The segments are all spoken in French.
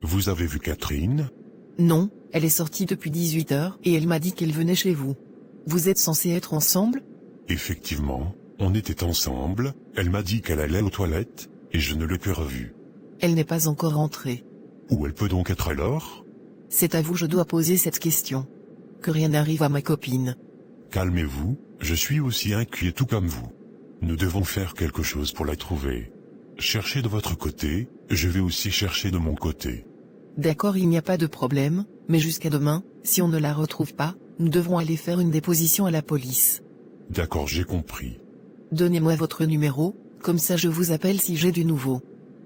Vous avez vu Catherine? Non, elle est sortie depuis 18 h et elle m'a dit qu'elle venait chez vous. Vous êtes censés être ensemble? Effectivement, on était ensemble, elle m'a dit qu'elle allait aux toilettes, et je ne l'ai plus revue. Elle n'est pas encore rentrée. Où elle peut donc être alors? C'est à vous je dois poser cette question. Que rien n'arrive à ma copine. Calmez-vous, je suis aussi inquiet tout comme vous. Nous devons faire quelque chose pour la trouver. Cherchez de votre côté, je vais aussi chercher de mon côté. D'accord, il n'y a pas de problème, mais jusqu'à demain, si on ne la retrouve pas, nous devrons aller faire une déposition à la police. D'accord, j'ai compris. Donnez-moi votre numéro, comme ça je vous appelle si j'ai du nouveau.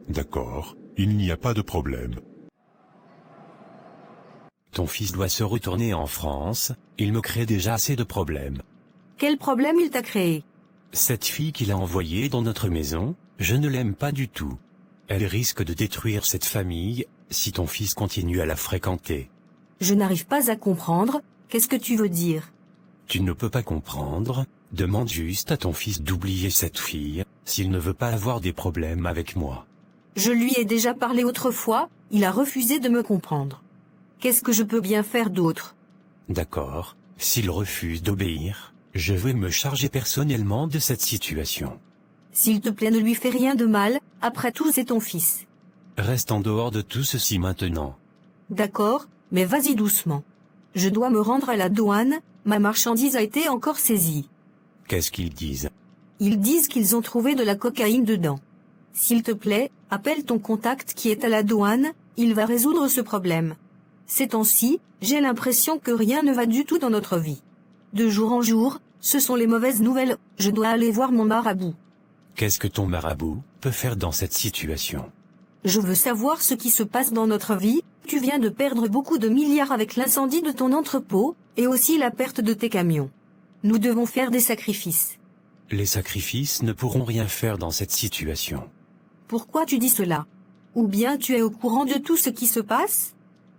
D'accord, il n'y a pas de problème. Ton fils doit se retourner en France, il me crée déjà assez de problèmes. Quel problème il t'a créé? Cette fille qu'il a envoyée dans notre maison, je ne l'aime pas du tout. Elle risque de détruire cette famille, si ton fils continue à la fréquenter. Je n'arrive pas à comprendre, qu'est-ce que tu veux dire? Tu ne peux pas comprendre, demande juste à ton fils d'oublier cette fille, s'il ne veut pas avoir des problèmes avec moi. Je lui ai déjà parlé autrefois, il a refusé de me comprendre. Qu'est-ce que je peux bien faire d'autre? D'accord, s'il refuse d'obéir, je vais me charger personnellement de cette situation. S'il te plaît, ne lui fais rien de mal, après tout c'est ton fils. Reste en dehors de tout ceci maintenant. D'accord, mais vas-y doucement. Je dois me rendre à la douane, ma marchandise a été encore saisie. Qu'est-ce qu'ils disent? Ils disent qu'ils ont trouvé de la cocaïne dedans. S'il te plaît, appelle ton contact qui est à la douane, il va résoudre ce problème. Ces temps-ci, j'ai l'impression que rien ne va du tout dans notre vie. De jour en jour, ce sont les mauvaises nouvelles, je dois aller voir mon marabout. Qu'est-ce que ton marabout peut faire dans cette situation? Je veux savoir ce qui se passe dans notre vie, tu viens de perdre beaucoup de milliards avec l'incendie de ton entrepôt, et aussi la perte de tes camions. Nous devons faire des sacrifices. Les sacrifices ne pourront rien faire dans cette situation. Pourquoi tu dis cela? Ou bien tu es au courant de tout ce qui se passe?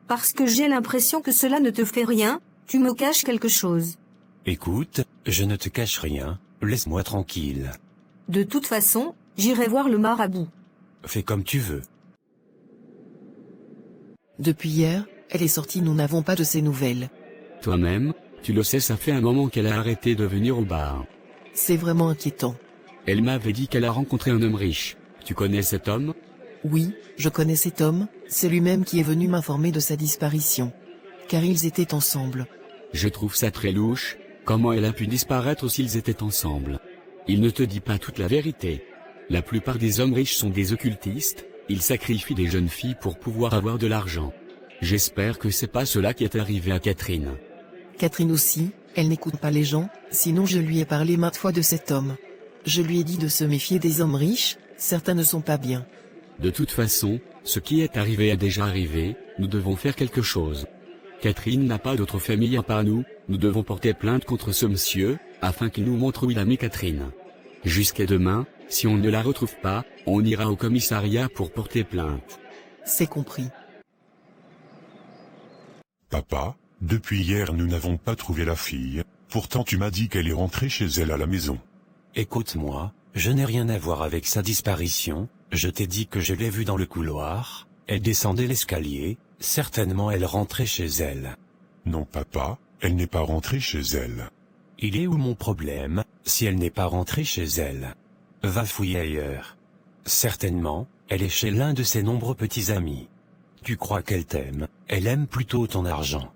Parce que j'ai l'impression que cela ne te fait rien, tu me caches quelque chose. Écoute, je ne te cache rien, laisse-moi tranquille. De toute façon, j'irai voir le marabout. Fais comme tu veux. Depuis hier, elle est sortie, nous n'avons pas de ses nouvelles. Toi-même, tu le sais, ça fait un moment qu'elle a arrêté de venir au bar. C'est vraiment inquiétant. Elle m'avait dit qu'elle a rencontré un homme riche. Tu connais cet homme? Oui, je connais cet homme, c'est lui-même qui est venu m'informer de sa disparition. Car ils étaient ensemble. Je trouve ça très louche, comment elle a pu disparaître s'ils étaient ensemble. Il ne te dit pas toute la vérité. La plupart des hommes riches sont des occultistes, ils sacrifient des jeunes filles pour pouvoir avoir de l'argent. J'espère que c'est pas cela qui est arrivé à Catherine. Catherine aussi, elle n'écoute pas les gens, sinon je lui ai parlé maintes fois de cet homme. Je lui ai dit de se méfier des hommes riches, certains ne sont pas bien. De toute façon, ce qui est arrivé est déjà arrivé, nous devons faire quelque chose. Catherine n'a pas d'autre famille à part nous, nous devons porter plainte contre ce monsieur, afin qu'il nous montre où il a mis Catherine. Jusqu'à demain, si on ne la retrouve pas, on ira au commissariat pour porter plainte. C'est compris. Papa, depuis hier nous n'avons pas trouvé la fille, pourtant tu m'as dit qu'elle est rentrée chez elle à la maison. Écoute-moi, je n'ai rien à voir avec sa disparition, je t'ai dit que je l'ai vue dans le couloir, elle descendait l'escalier, certainement elle rentrait chez elle. Non papa, elle n'est pas rentrée chez elle. Il est où mon problème, si elle n'est pas rentrée chez elle? Va fouiller ailleurs. Certainement, elle est chez l'un de ses nombreux petits amis. Tu crois qu'elle t'aime, elle aime plutôt ton argent.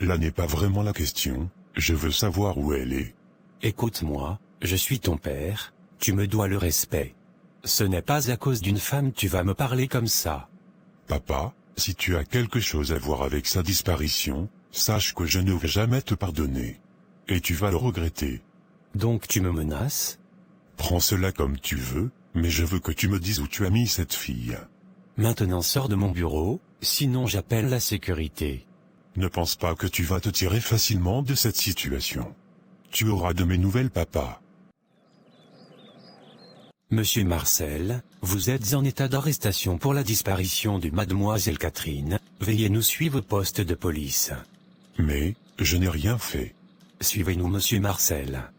Là n'est pas vraiment la question, je veux savoir où elle est. Écoute-moi, je suis ton père, tu me dois le respect. Ce n'est pas à cause d'une femme tu vas me parler comme ça. Papa, si tu as quelque chose à voir avec sa disparition, sache que je ne vais jamais te pardonner. Et tu vas le regretter. Donc tu me menaces? Prends cela comme tu veux, mais je veux que tu me dises où tu as mis cette fille. Maintenant sors de mon bureau, sinon j'appelle la sécurité. Ne pense pas que tu vas te tirer facilement de cette situation. Tu auras de mes nouvelles, papa. Monsieur Marcel, vous êtes en état d'arrestation pour la disparition de mademoiselle Catherine, veuillez nous suivre au poste de police. Mais, je n'ai rien fait. Suivez-nous monsieur Marcel.